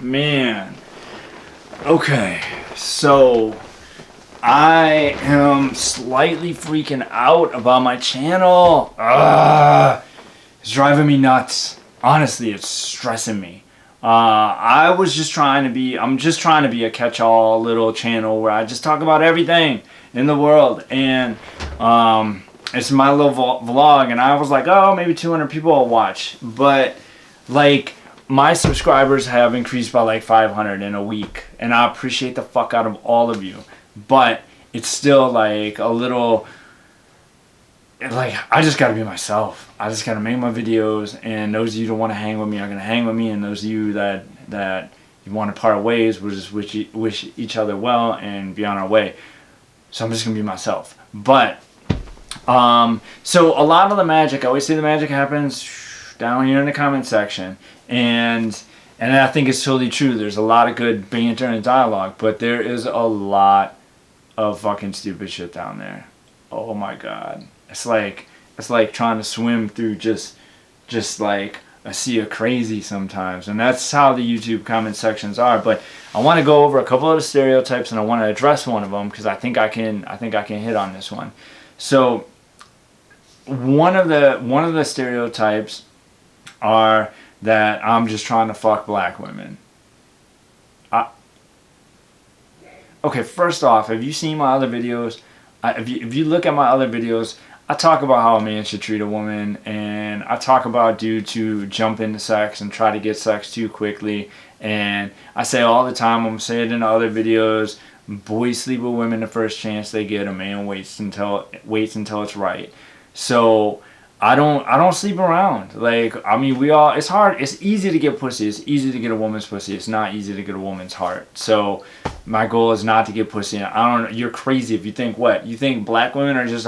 Man. Okay. So I am slightly freaking out about my channel. It's driving me nuts. Honestly, it's stressing me. I'm just trying to be a catch-all little channel where I just talk about everything in the world. And it's my little vlog. And I was like, oh, maybe 200 people will watch. But, like, my subscribers have increased by like 500 in a week. And I appreciate the fuck out of all of you. But it's still like a little, like, I just gotta be myself. I just gotta make my videos, and those of you that want to hang with me are gonna hang with me, and those of you that you want to part ways, we'll just wish each other well and be on our way. So I'm just gonna be myself. But so a lot of the magic, I always say the magic happens down here in the comment section, and I think it's totally true. There's a lot of good banter and dialogue, but there is a lot of fucking stupid shit down there. Oh my god. It's like trying to swim through just like a sea of crazy sometimes. And that's how the YouTube comment sections are. But I want to go over a couple of the stereotypes, and I want to address one of them because I think I can hit on this one. So one of the stereotypes are that I'm just trying to fuck black women. Okay, first off, have you seen my other videos? If you look at my other videos, I talk about how a man should treat a woman, and I talk about dudes who jump into sex and try to get sex too quickly. And I say all the time, I'm going to say it in other videos, boys sleep with women the first chance they get. A man waits until it's right. So I don't sleep around. Like, I mean, it's hard. It's easy to get pussy. It's easy to get a woman's pussy. It's not easy to get a woman's heart. So my goal is not to get pussy. You're crazy if you think what? You think black women are just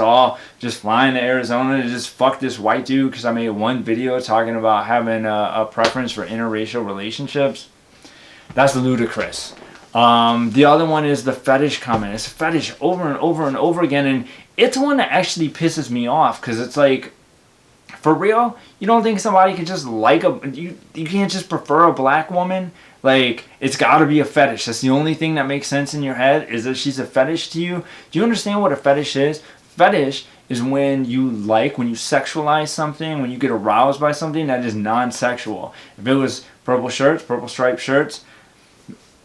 flying to Arizona to just fuck this white dude because I made one video talking about having a preference for interracial relationships? That's ludicrous. The other one is the fetish comment. It's a fetish over and over and over again, and it's one that actually pisses me off because it's like, for real? You don't think somebody can just like you can't just prefer a black woman? Like, it's got to be a fetish. That's the only thing that makes sense in your head, is that she's a fetish to you. Do you understand what a fetish is? Fetish is when you sexualize something, when you get aroused by something that is non-sexual. If it was purple shirts, purple striped shirts,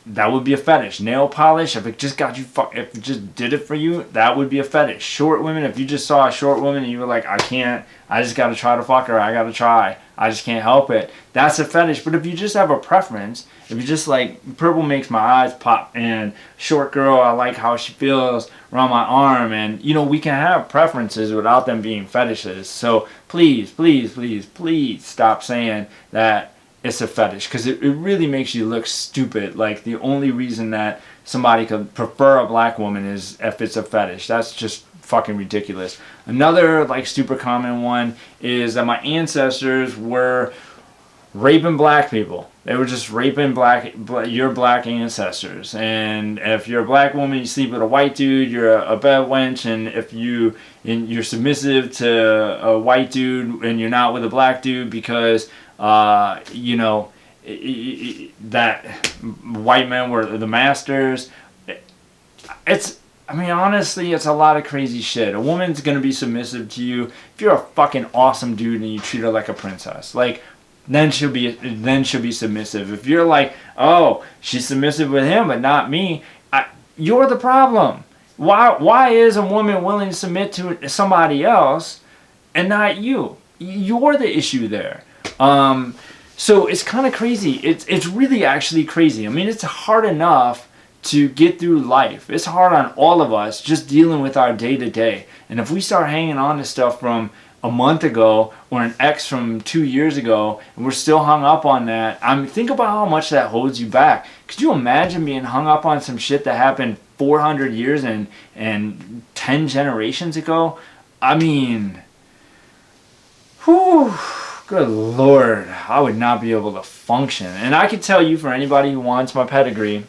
that would be a fetish. Nail polish, if it just got you, if it just did it for you, that would be a fetish. Short women, if you just saw a short woman and you were like, I just gotta try to fuck her, I just can't help it, that's a fetish. But if you just have a preference, if you just like, purple makes my eyes pop, and short girl, I like how she feels around my arm, and you know, we can have preferences without them being fetishes. So please, please, please, please stop saying that it's a fetish, because it really makes you look stupid. Like, the only reason that somebody could prefer a black woman is if it's a fetish. That's just fucking ridiculous. Another like super common one is that my ancestors were raping black people. They were just raping your black ancestors. And if you're a black woman, you sleep with a white dude, you're a bad wench. And if you're submissive to a white dude and you're not with a black dude because you know, that white men were the masters. I mean, honestly, it's a lot of crazy shit. A woman's gonna be submissive to you if you're a fucking awesome dude and you treat her like a princess. Like, then she'll be submissive. If you're like, oh, she's submissive with him but not me, you're the problem. Why is a woman willing to submit to somebody else and not you? You're the issue there. So it's kind of crazy. It's really actually crazy. I mean, it's hard enough to get through life. It's hard on all of us just dealing with our day-to-day. And if we start hanging on to stuff from a month ago or an ex from 2 years ago and we're still hung up on that, I mean, think about how much that holds you back. Could you imagine being hung up on some shit that happened 400 years and 10 generations ago? I mean, whew. Good Lord, I would not be able to function. And I can tell you, for anybody who wants my pedigree,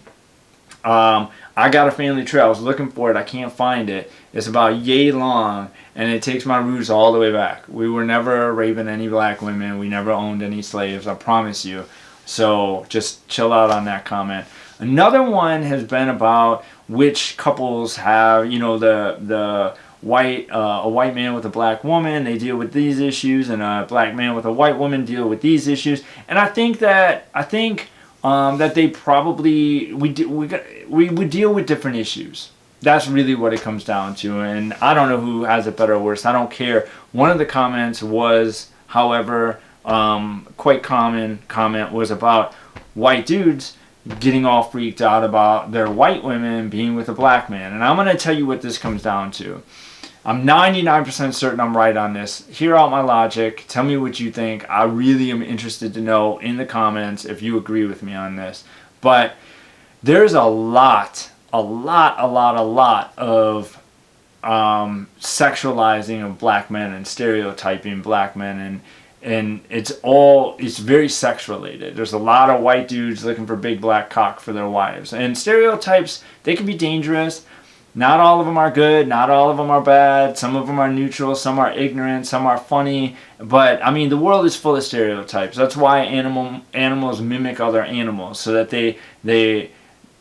I got a family tree. I was looking for it. I can't find it. It's about yay long, and it takes my roots all the way back. We were never raping any black women. We never owned any slaves. I promise you. So just chill out on that comment. Another one has been about which couples have, you know, the white a white man with a black woman, they deal with these issues, and a black man with a white woman deal with these issues. And I think that they probably we would deal with different issues. That's really what it comes down to. And I don't know who has it better or worse. I don't care. One of the comments was, however, quite common comment was about white dudes getting all freaked out about their white women being with a black man. And I'm going to tell you what this comes down to. I'm 99% certain I'm right on this. Hear out my logic. Tell me what you think. I really am interested to know in the comments if you agree with me on this. But there's a lot of sexualizing of black men and stereotyping black men, and it's very sex related. There's a lot of white dudes looking for big black cock for their wives, and stereotypes, they can be dangerous. Not all of them are good, not all of them are bad, some of them are neutral, some are ignorant, some are funny, but I mean the world is full of stereotypes. That's why animals mimic other animals, so that they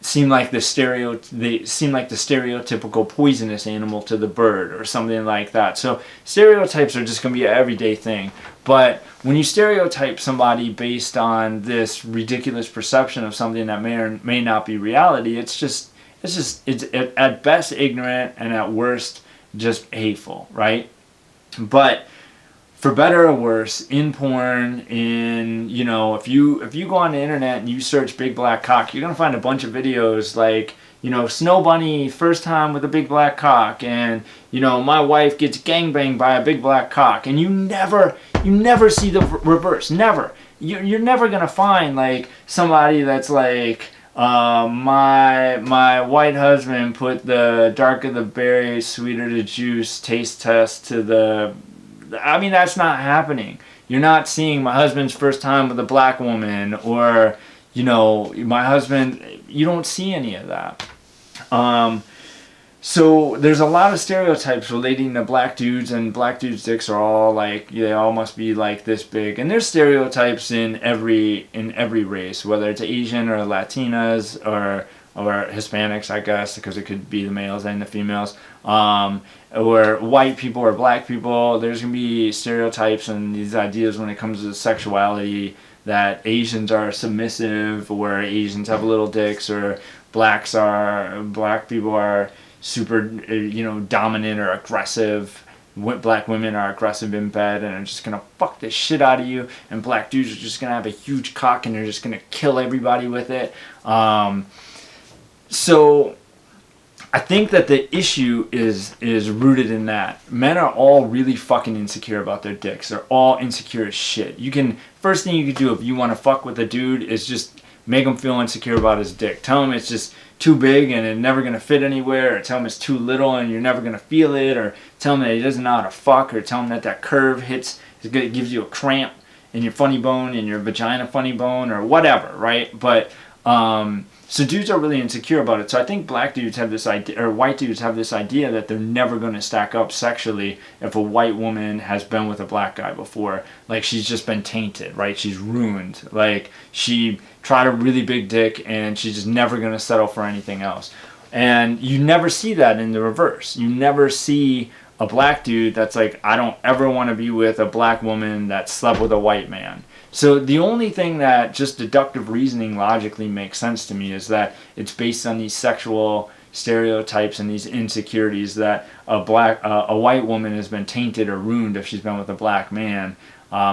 seem like the stereotypical poisonous animal to the bird or something like that. So stereotypes are just going to be an everyday thing. But when you stereotype somebody based on this ridiculous perception of something that may or may not be reality, it's at best ignorant and at worst just hateful, right? But for better or worse, in porn, you know, if you go on the internet and you search big black cock, you're gonna find a bunch of videos like, you know, Snow Bunny first time with a big black cock, and you know, my wife gets gangbanged by a big black cock, and you never see the reverse. Never. You're never gonna find like somebody that's like, my white husband put the darker the berry, sweeter the juice taste test to the. I mean, that's not happening. You're not seeing my husband's first time with a black woman, or, you know, my husband. You don't see any of that. So there's a lot of stereotypes relating to black dudes, and black dudes' dicks are all like, they all must be like this big. And there's stereotypes in every race, whether it's Asian or Latinas or Hispanics, I guess, because it could be the males and the females, or white people or black people. There's going to be stereotypes and these ideas when it comes to sexuality, that Asians are submissive, or Asians have little dicks, or black people are super, you know, dominant or aggressive. Black women are aggressive in bed and are just gonna fuck the shit out of you, and black dudes are just gonna have a huge cock and they're just gonna kill everybody with it. So I think that the issue is rooted in that. Men are all really fucking insecure about their dicks. They're all insecure as shit. First thing you can do if you want to fuck with a dude is just make him feel insecure about his dick. Tell him it's just too big and it's never going to fit anywhere, or tell him it's too little and you're never going to feel it, or tell him that he doesn't know how to fuck, or tell him that curve gives you a cramp in your funny bone, in your vagina funny bone, or whatever, right? But so dudes are really insecure about it. So I think black dudes have this idea, or white dudes have this idea, that they're never going to stack up sexually if a white woman has been with a black guy before. Like, she's just been tainted, right? She's ruined. Like, she tried a really big dick and she's just never going to settle for anything else. And you never see that in the reverse. You never see a black dude that's like, I don't ever want to be with a black woman that slept with a white man. So the only thing that just deductive reasoning logically makes sense to me is that it's based on these sexual stereotypes and these insecurities, that a white woman has been tainted or ruined if she's been with a black man,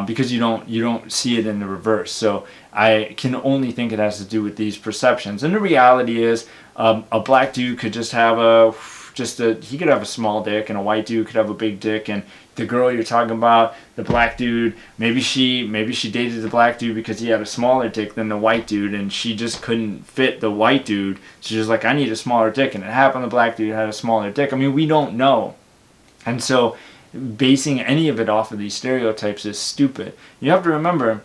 because you don't see it in the reverse. So I can only think it has to do with these perceptions. And the reality is, a black dude could just have he could have a small dick, and a white dude could have a big dick, and the girl you're talking about, the black dude, maybe she dated the black dude because he had a smaller dick than the white dude, and she just couldn't fit the white dude. She's just like, I need a smaller dick, and it happened the black dude had a smaller dick. I mean, we don't know. And so basing any of it off of these stereotypes is stupid. You have to remember,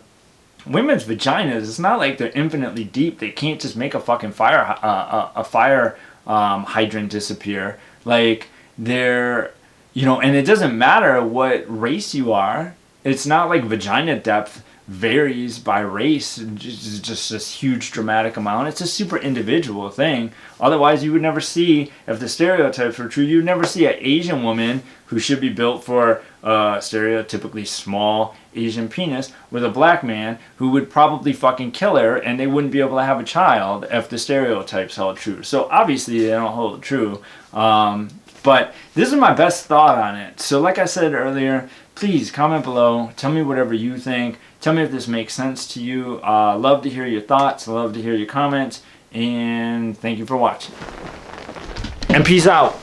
women's vaginas, it's not like they're infinitely deep. They can't just make a fucking fire hydrant disappear. Like, they're, you know, and it doesn't matter what race you are. It's not like vagina depth varies by race, just this huge dramatic amount. It's a super individual thing. Otherwise, you would never see, if the stereotypes were true, you would never see an Asian woman who should be built for a stereotypically small Asian penis with a black man who would probably fucking kill her, and they wouldn't be able to have a child if the stereotypes held true. So obviously they don't hold true. But this is my best thought on it. So like I said earlier, please comment below. Tell me whatever you think. Tell me if this makes sense to you. Love to hear your thoughts. Love to hear your comments. And thank you for watching. And peace out.